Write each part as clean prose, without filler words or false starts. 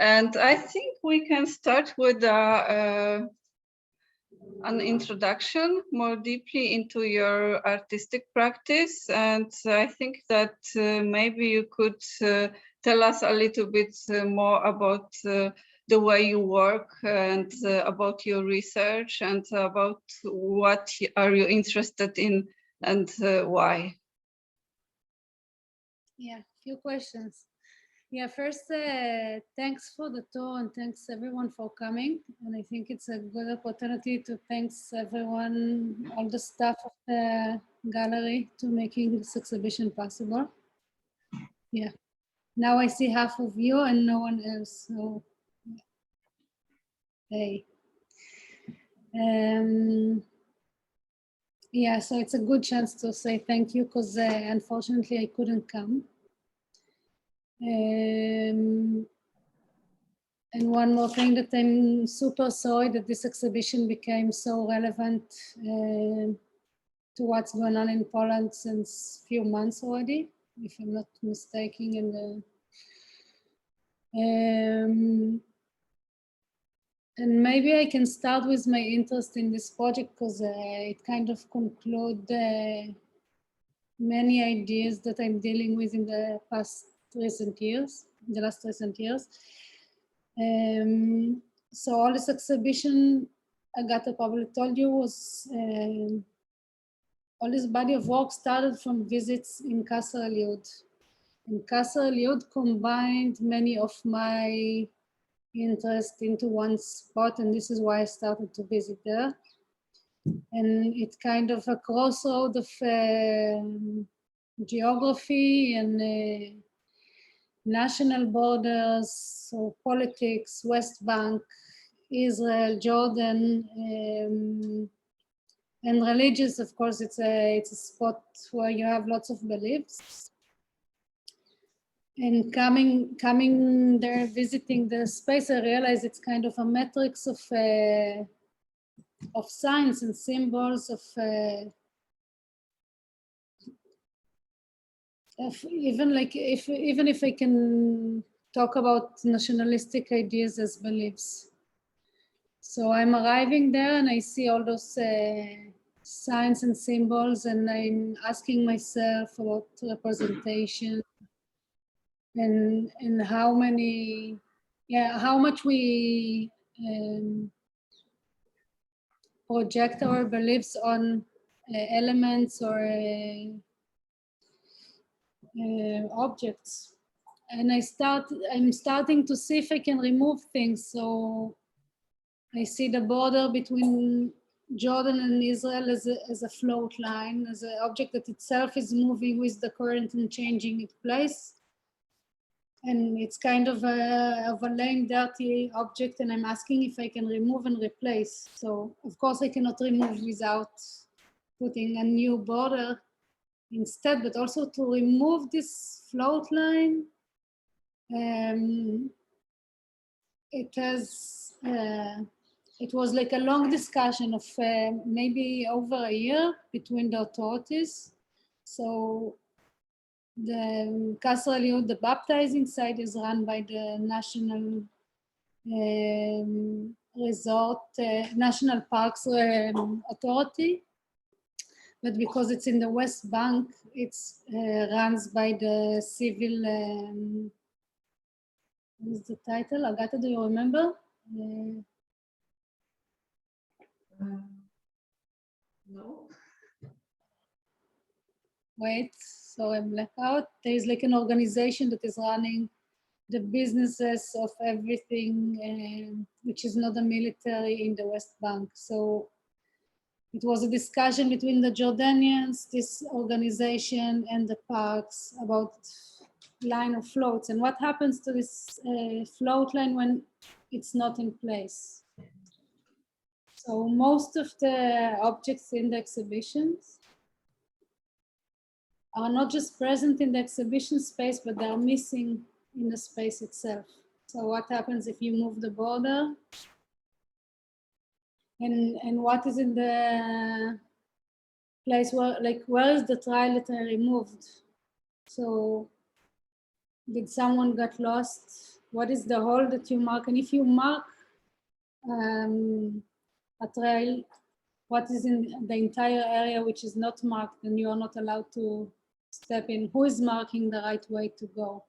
And I think we can start with an introduction more deeply into your artistic practice. And I think that maybe you could tell us a little bit more about the way you work and about your research and about what are you interested in and why. Yeah, few questions. Yeah, first, thanks for the tour and thanks everyone for coming. And I think it's a good opportunity to thanks everyone, all the staff of the gallery to making this exhibition possible. Yeah, now I see half of you and no one else, so hey. Yeah, so it's a good chance to say thank you because unfortunately I couldn't come. And one more thing that I'm super sorry that this exhibition became so relevant to what's going on in Poland since a few months already, if I'm not mistaken. And maybe I can start with my interest in this project because it kind of concludes many ideas that I'm dealing with in the last recent years. So all this exhibition, Agata probably told you, was all this body of work started from visits in Qasr al-Yud. And Qasr al-Yud combined many of my interest into one spot, and this is why I started to visit there. And it's kind of a crossroad of geography and national borders, so politics, West Bank, Israel, Jordan, and religious. Of course, it's a spot where you have lots of beliefs. And coming there, visiting the space, I realized it's kind of a matrix of signs and symbols of even if I can talk about nationalistic ideas as beliefs. So I'm arriving there and I see all those signs and symbols, and I'm asking myself about representation and how much we project our beliefs on elements or objects. And I'm starting to see if I can remove things. So I see the border between Jordan and Israel as a float line, as an object that itself is moving with the current and changing its place. And it's kind of a lame, dirty object, and I'm asking if I can remove and replace. So of course I cannot remove without putting a new border instead, but also to remove this float line. It was like a long discussion of maybe over a year between the authorities. So the Qasr al-Yud, the baptizing site, is run by the National National Parks Authority. But because it's in the West Bank, it's runs by the civil, what is the title? Agata, do you remember? No. Wait, so I'm left out. There's like an organization that is running the businesses of everything, which is not the military in the West Bank. So it was a discussion between the Jordanians, this organization, and the parks about line of floats and what happens to this float line when it's not in place. So most of the objects in the exhibitions are not just present in the exhibition space, but they are missing in the space itself. So what happens if you move the border? And what is in the place where is the tile that I removed? So Did someone get lost? What is the hole that you mark? And if you mark a trail, what is in the entire area which is not marked and you are not allowed to step in? Who is marking the right way to go?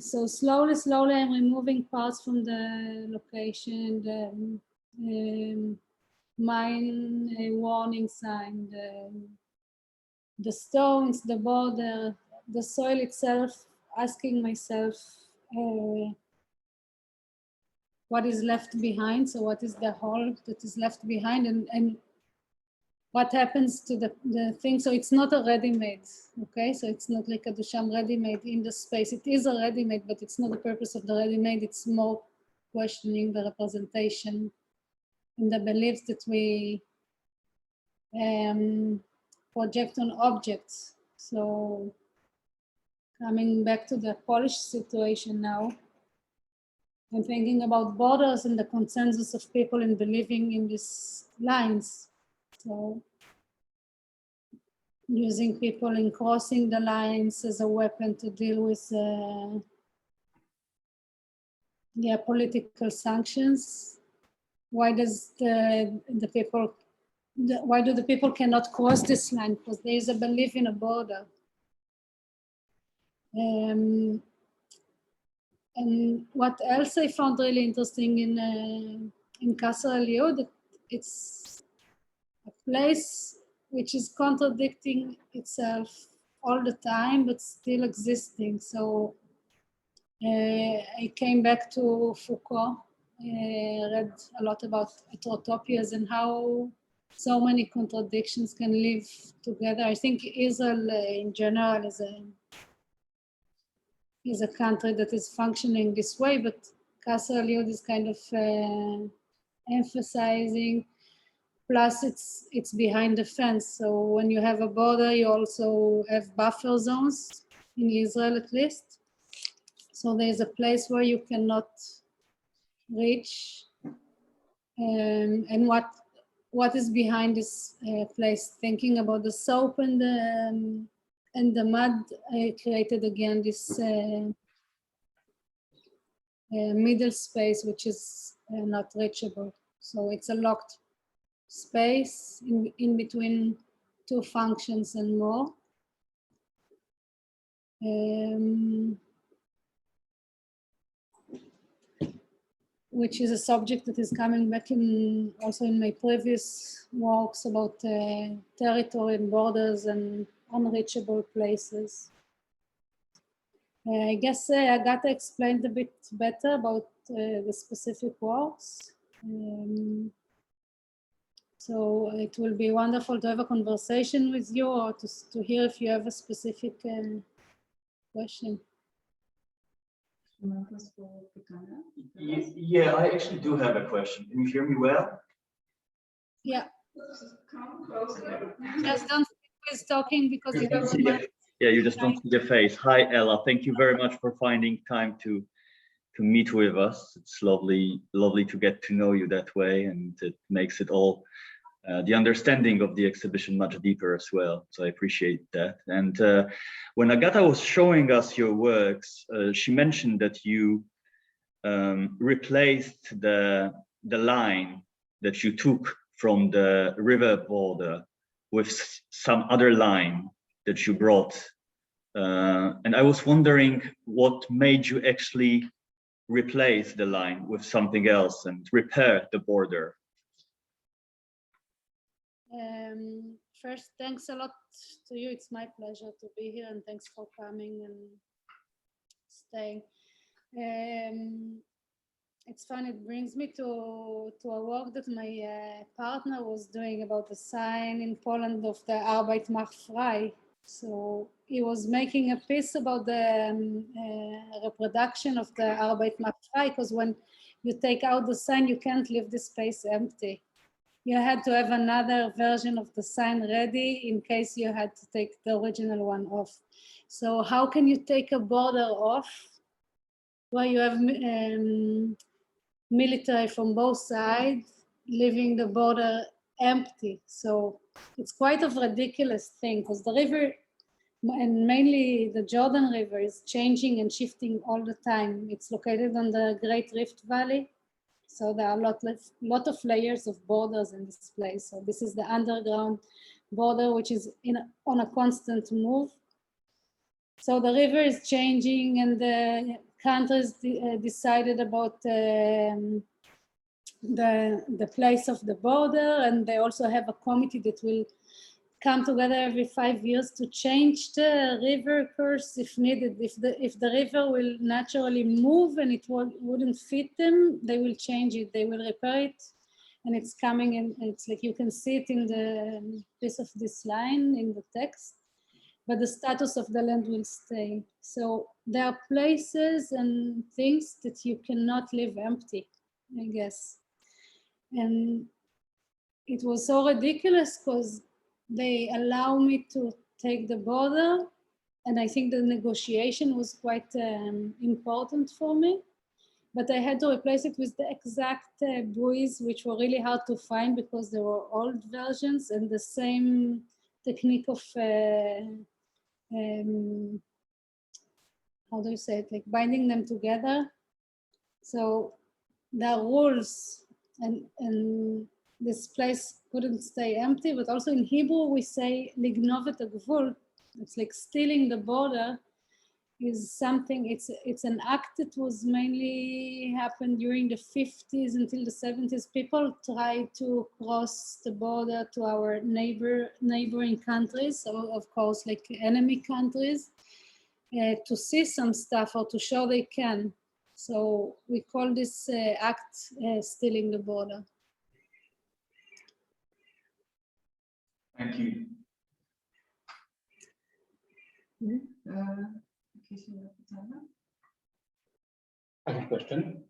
So slowly, I'm removing parts from the location, the mine warning sign, the stones, the border, the soil itself, asking myself what is left behind. So what is the hole that is left behind, and what happens to the thing. So it's not a ready-made, okay? So it's not like a Dusham ready-made in the space. It is a ready-made, but it's not the purpose of the ready-made. It's more questioning the representation and the beliefs that we project on objects. So coming back to the Polish situation now, I'm thinking about borders and the consensus of people in believing in these lines. So using people in crossing the lines as a weapon to deal with political sanctions. Why does why do the people cannot cross this line? Because there is a belief in a border. And what else I found really interesting in Qasr al-Yahud, that it's a place which is contradicting itself all the time, but still existing. So I came back to Foucault, read a lot about heterotopias and how so many contradictions can live together. I think Israel in general is a country that is functioning this way, but Qasr al-Yahud is kind of emphasizing. Plus, it's behind the fence. So when you have a border, you also have buffer zones in Israel, at least. So there's a place where you cannot reach. And what is behind this place? Thinking about the soap and the mud, I created again this middle space, which is not reachable. So it's a locked space in between two functions and more. Which is a subject that is coming back also in my previous works about territory and borders and unreachable places. I guess Agata explained a bit better about the specific works. So it will be wonderful to have a conversation with you or to hear if you have a specific question. Yeah, I actually do have a question. Can you hear me well? Yeah. Come closer. Just don't think he's talking because you have Yeah, you just don't see the face. Hi, Ella. Thank you very much for finding time to meet with us. It's lovely to get to know you that way, and it makes it all the understanding of the exhibition much deeper as well. So I appreciate that. And when Agata was showing us your works, she mentioned that you replaced the line that you took from the river border with some other line that you brought. And I was wondering what made you actually replace the line with something else and repair the border. First, thanks a lot to you. It's my pleasure to be here, and thanks for coming and staying. It's fun. It brings me to a work that my partner was doing about the sign in Poland of the Arbeit macht frei. So he was making a piece about the reproduction of the Arbeit macht frei, because when you take out the sign, you can't leave the space empty. You had to have another version of the sign ready in case you had to take the original one off. So how can you take a border off where you have military from both sides, leaving the border empty? So it's quite a ridiculous thing, because the river and mainly the Jordan River is changing and shifting all the time. It's located on the Great Rift Valley. So there are a lot of layers of borders in this place. So this is the underground border, which is on a constant move. So the river is changing, and the countries decided about the place of the border, and they also have a committee that will come together every 5 years to change the river course if needed. If the river will naturally move and it wouldn't fit them, they will change it, they will repair it. And it's coming, and it's like you can see it in the piece of this line in the text, but the status of the land will stay. So there are places and things that you cannot leave empty, I guess. And it was so ridiculous because they allow me to take the border, and I think the negotiation was quite important for me. But I had to replace it with the exact buoys, which were really hard to find because they were old versions, and the same technique of how do you say it, like binding them together. So there are rules, and this place couldn't stay empty. But also in Hebrew we say lignov et hagvul. It's like stealing the border is something, it's an act that was mainly happened during the 50s until the 70s. People try to cross the border to our neighboring countries, so of course like enemy countries, to see some stuff or to show they can. So we call this act stealing the border. Thank you. I have a question.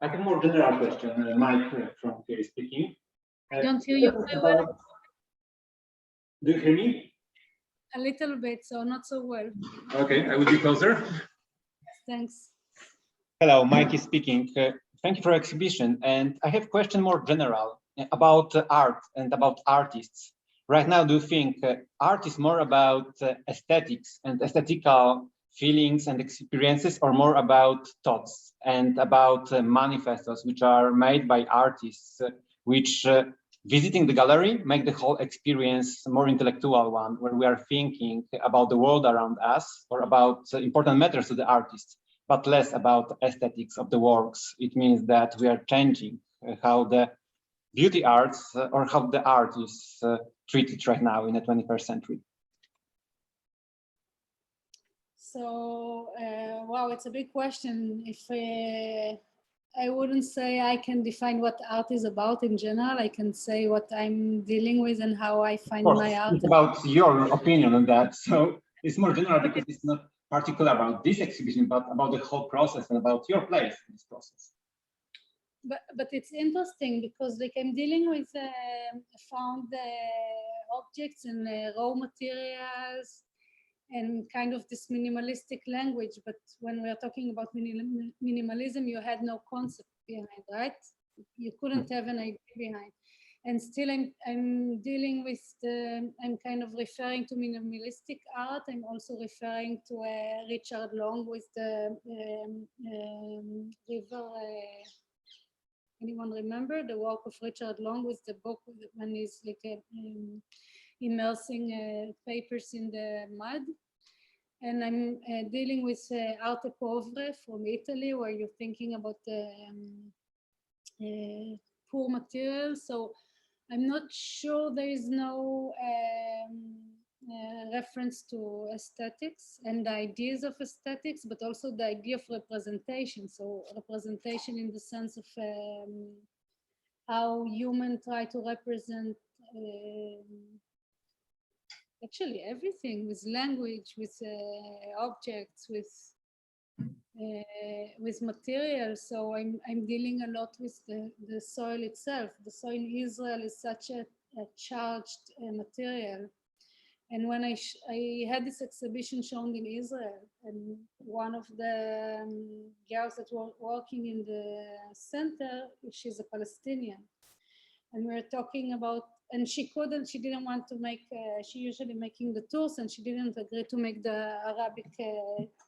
I have a more general question. Mike from here speaking. I don't hear you very well. Do you hear me? A little bit, so not so well. Okay, I will be closer. Thanks. Hello, Mike is speaking. Thank you for exhibition. And I have a question more general about art and about artists. Right now, do you think art is more about aesthetics and aesthetical feelings and experiences, or more about thoughts and about manifestos which are made by artists, which visiting the gallery make the whole experience more intellectual one, where we are thinking about the world around us or about important matters to the artist, but less about aesthetics of the works. It means that we are changing how the beauty arts or how the art is treated right now in the 21st century. So, wow, it's a big question. If I wouldn't say I can define what art is about in general, I can say what I'm dealing with and how I find my art. It's about your opinion on that. So it's more general because it's not particular about this exhibition, but about the whole process and about your place in this process. But it's interesting because like I'm dealing with found objects and raw materials and kind of this minimalistic language. But when we're talking about minimalism, you had no concept behind, right? You couldn't have an idea behind. And still I'm dealing with I'm kind of referring to minimalistic art. I'm also referring to Richard Long with the river. Anyone remember the work of Richard Long with the book when he's like immersing papers in the mud? And I'm dealing with Arte Povere from Italy, where you're thinking about poor materials. So I'm not sure there is no reference to aesthetics and the ideas of aesthetics, but also the idea of representation. So representation in the sense of how humans try to represent actually everything, with language, with objects, with material. So I'm dealing a lot with the soil itself. The soil in Israel is such a charged material. And when I had this exhibition shown in Israel, and one of the girls that were working in the center, she's a Palestinian. And we're talking about and she couldn't, she didn't want to make, she usually making the tours, and she didn't agree to make the Arabic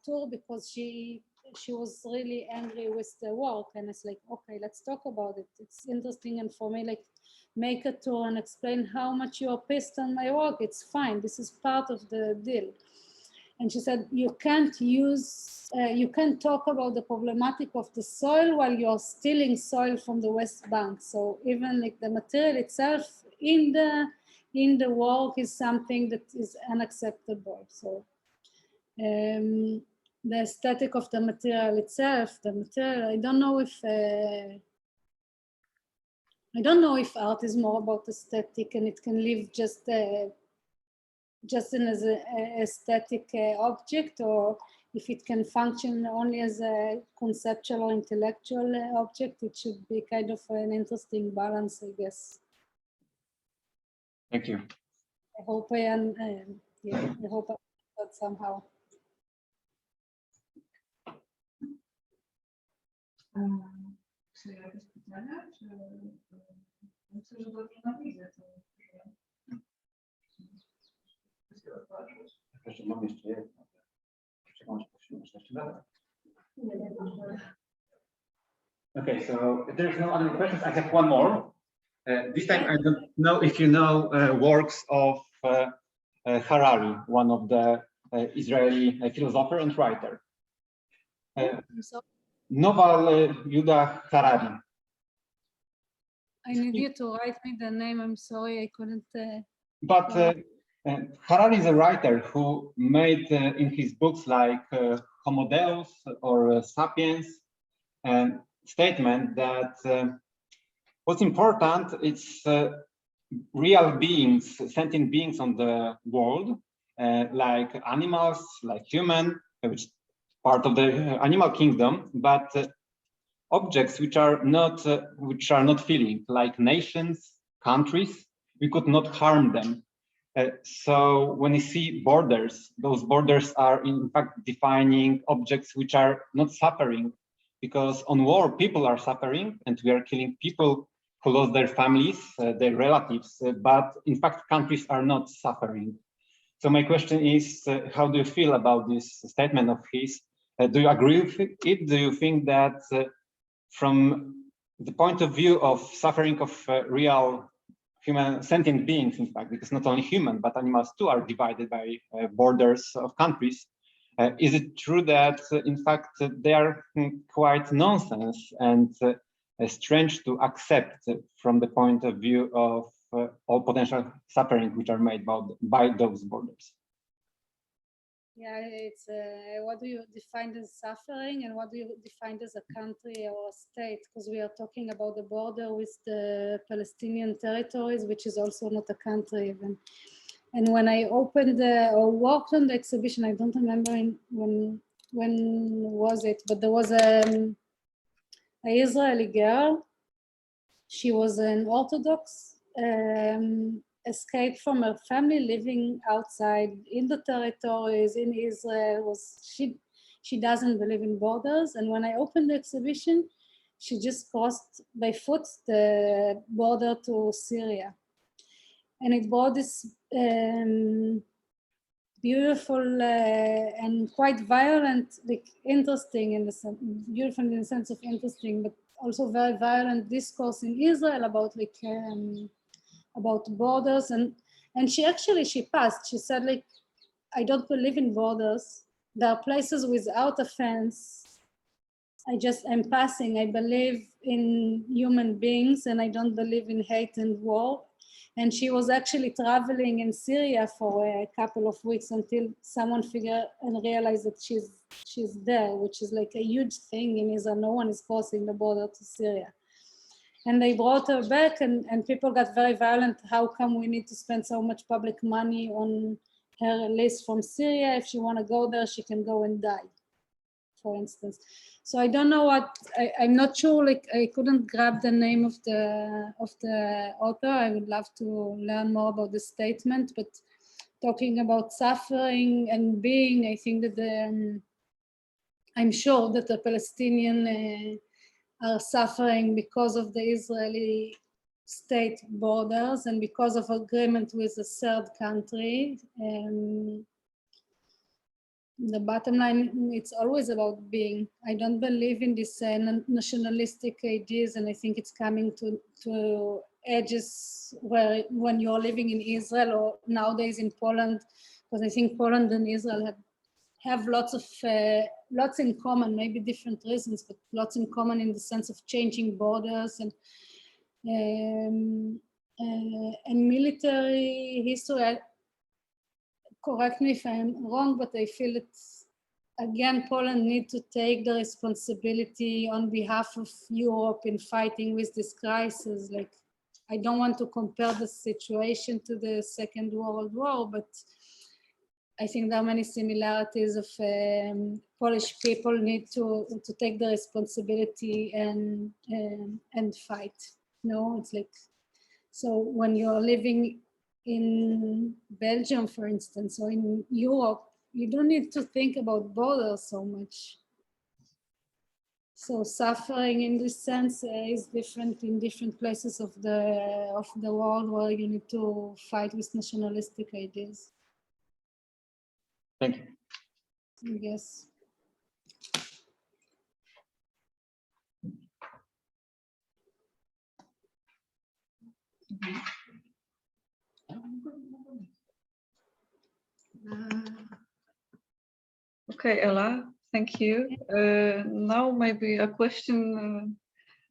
tour because she was really angry with the work. And it's like, okay, let's talk about it. It's interesting. And for me, like, make a tour and explain how much you're pissed on my work. It's fine. This is part of the deal. And she said, you can't use, you can't talk about the problematic of the soil while you're stealing soil from the West Bank. So even like the material itself in the work is something that is unacceptable. So the aesthetic of the material itself, the material, I don't know if art is more about aesthetic and it can live just in as an aesthetic object, or if it can function only as a conceptual or intellectual object. It should be kind of an interesting balance, I guess. Thank you. I hope I understood somehow. Czy jakieś pytania? Czy myślę, że dobrze na widzę to. Mam jeszcze jedno. Okay, so if there's no other questions, I have one more. This time I don't know if you know works of Harari, one of the Israeli philosopher and writer. Noval Yuda Harari. I need you to write me the name. I'm sorry, I couldn't. But Harari is a writer who made in his books like Homo Deus or Sapiens statement that what's important is real beings, sentient beings on the world, like animals, like human, which is part of the animal kingdom, but objects which are not feeling, like nations, countries. We could not harm them. So when you see borders, those borders are in fact defining objects which are not suffering, because on war people are suffering and we are killing people who lost their families, their relatives, but in fact countries are not suffering. So my question is, how do you feel about this statement of his? Do you agree with it? Do you think that from the point of view of suffering of real human sentient beings, in fact, because not only human, but animals too are divided by borders of countries. Is it true that, in fact, they are quite nonsense and strange to accept from the point of view of all potential suffering which are made by those borders? Yeah, it's what do you define as suffering and what do you define as a country or a state? Because we are talking about the border with the Palestinian territories, which is also not a country even. And when I opened or walked on the exhibition, I don't remember when was it, but there was a Israeli girl. She was an Orthodox, escaped from her family, living outside in the territories in Israel. She doesn't believe in borders. And when I opened the exhibition, she just crossed by foot the border to Syria. And it brought this beautiful and quite violent, like interesting in the sense, beautiful in the sense of interesting, but also very violent discourse in Israel about like about borders. And she passed. She said, like, I don't believe in borders. There are places without a fence. I'm passing. I believe in human beings and I don't believe in hate and war. And she was actually traveling in Syria for a couple of weeks until someone figured and realized that she's there, which is like a huge thing in Israel. No one is crossing the border to Syria. And they brought her back and people got very violent. How come we need to spend so much public money on her release from Syria? If she want to go there, she can go and die, for instance. So I don't know what, I'm not sure, like I couldn't grab the name of the author. I would love to learn more about the statement, but talking about suffering and being, I think that I'm sure that the Palestinian are suffering because of the Israeli state borders and because of agreement with a third country. The bottom line, it's always about being. I don't believe in these nationalistic ideas, and I think it's coming to edges where when you're living in Israel or nowadays in Poland, because I think Poland and Israel have lots in common, maybe different reasons, but lots in common in the sense of changing borders and military history. Correct me if I'm wrong, but I feel it's, again, Poland needs to take the responsibility on behalf of Europe in fighting with this crisis. Like, I don't want to compare the situation to the Second World War, but I think there are many similarities of Polish people need to take the responsibility and fight. No, it's like, so when you're living in Belgium, for instance, or in Europe, you don't need to think about borders so much. So suffering in this sense is different in different places of the world where you need to fight with nationalistic ideas. Thank you. Yes. Okay, Ella, thank you. Now maybe a question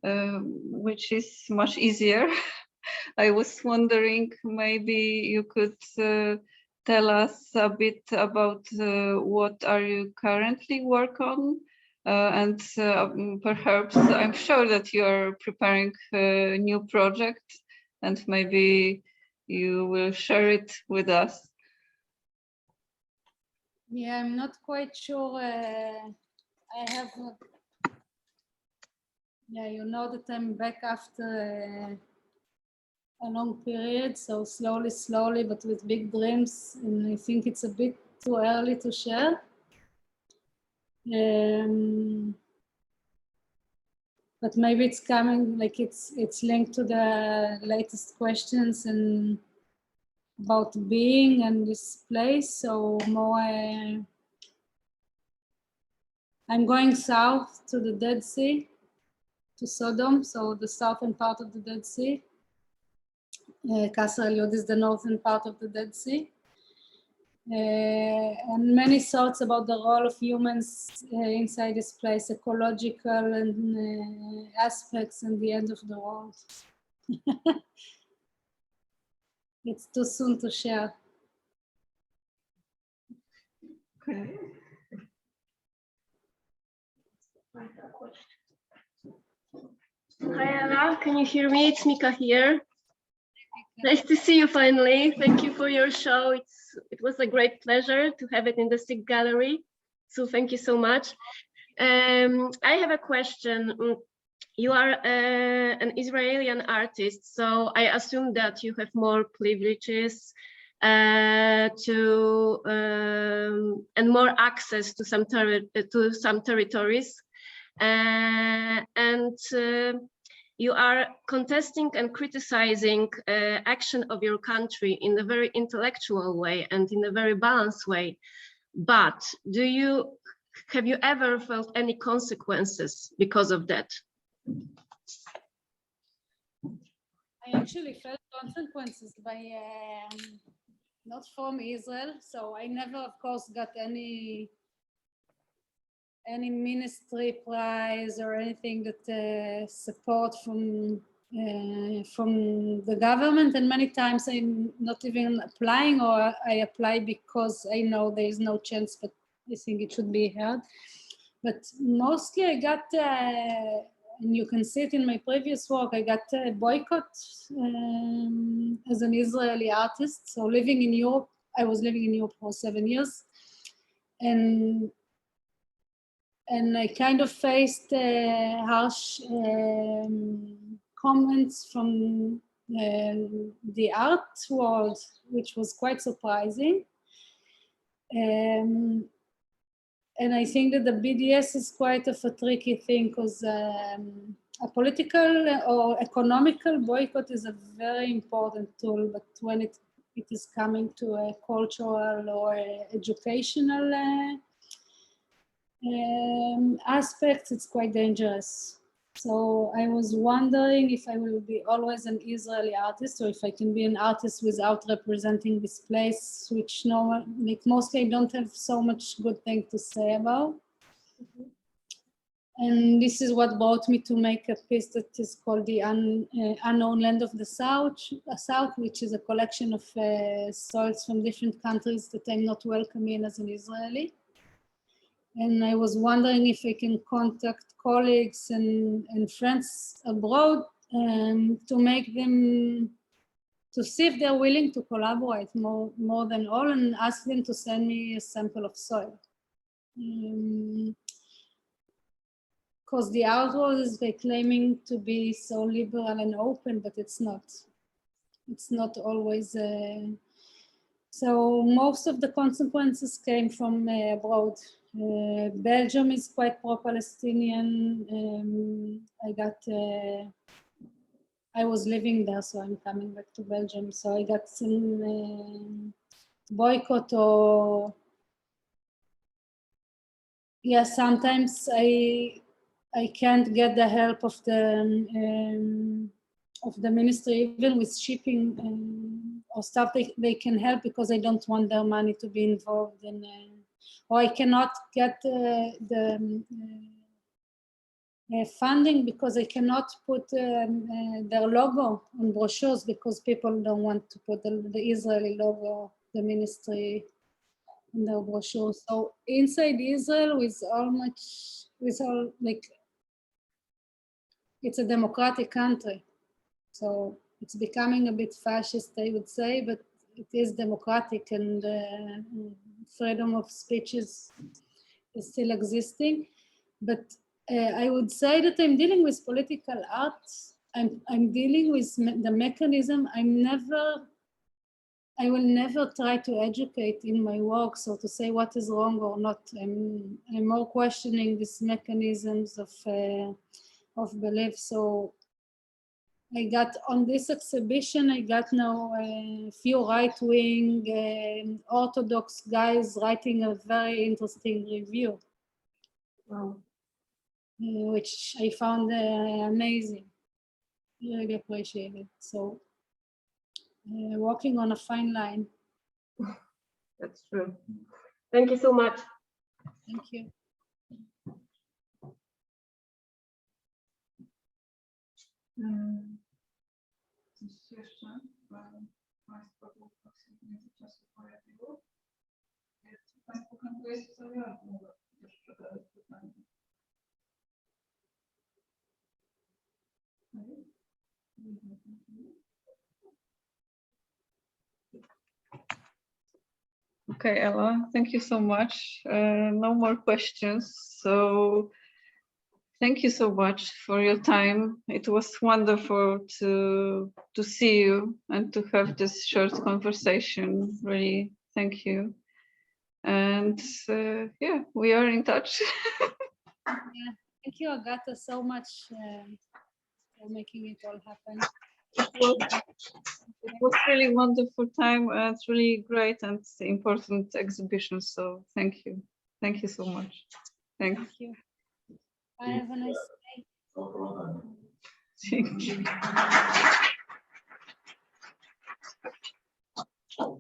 which is much easier. I was wondering, maybe you could tell us a bit about what are you currently work on, and perhaps I'm sure that you are preparing a new project, and maybe you will share it with us. Yeah, I'm not quite sure. I have, yeah, you know that I'm back after a long period, so slowly, but with big dreams, and I think it's a bit too early to share. But maybe it's coming, like it's linked to the latest questions and about being and this place. So more, I'm going south to the Dead Sea, to Sodom, so the southern part of the Dead Sea. Kasser Eliud is the northern part of the Dead Sea. And many thoughts about the role of humans inside this place, ecological and aspects and the end of the world. It's too soon to share. Okay. Hi Ella, can you hear me? It's Mika here. Nice to see you finally. Thank you for your show. It was a great pleasure to have it in the SIG gallery. So thank you so much. I have a question. You are an Israeli artist, so I assume that you have more privileges and more access to some territories. You are contesting and criticizing action of your country in a very intellectual way and in a very balanced way. But have you ever felt any consequences because of that? I actually felt consequences by not from Israel, so I never, of course, got any ministry prize or anything that support from the government, and many times I'm not even applying, or I apply because I know there is no chance, but I think it should be heard. But mostly I got, and you can see it in my previous work, I got a boycott as an Israeli artist. So living in Europe, I was living in Europe for 7 years, and I kind of faced harsh comments from the art world, which was quite surprising. And I think that the BDS is quite of a tricky thing, because a political or economical boycott is a very important tool, but when it is coming to a cultural or educational aspects, it's quite dangerous. So I was wondering if I will be always an Israeli artist, or if I can be an artist without representing this place, which mostly I don't have so much good thing to say about. And this is what brought me to make a piece that is called The Unknown Land of the South, which is a collection of soils from different countries that I'm not welcome in as an Israeli. And I was wondering if I can contact colleagues and friends abroad to make them, to see if they're willing to collaborate more than all, and ask them to send me a sample of soil. Because the art world is claiming to be so liberal and open, but it's not. It's not always. So most of the consequences came from abroad. Belgium is quite pro-Palestinian. I was living there, so I'm coming back to Belgium. So I got some boycott, or yeah, sometimes I can't get the help of the ministry, even with shipping or stuff. They can help because I don't want their money to be involved in. Or I cannot get the funding because I cannot put their logo on brochures, because people don't want to put the Israeli logo, the ministry, in their brochure. So inside Israel, it's a democratic country. So it's becoming a bit fascist, I would say, but it is democratic, and freedom of speech is still existing. But I would say that I'm dealing with political art. I'm dealing with the mechanism. I will never try to educate in my work, so to say what is wrong or not. I'm more questioning these mechanisms of belief. So I got on this exhibition, I got now a few right-wing Orthodox guys writing a very interesting review. Wow. Which I found amazing. Really appreciate it. So walking on a fine line. That's true. Thank you so much. Thank you. Coś jeszcze? Państwo było w międzyczasie pojawiło. Czy Państwo chętujecie sobie? Mogę też zadać pytanie. Okay, Ella, thank you so much. No more questions. So thank you so much for your time. It was wonderful to see you and to have this short conversation. Really, thank you. And yeah, we are in touch. Yeah, thank you, Agata, so much for making it all happen. It was really wonderful time, and it's really great and important exhibition. So thank you. Thank you so much. Thanks. Thank you. Bye, have a nice day. Thank you.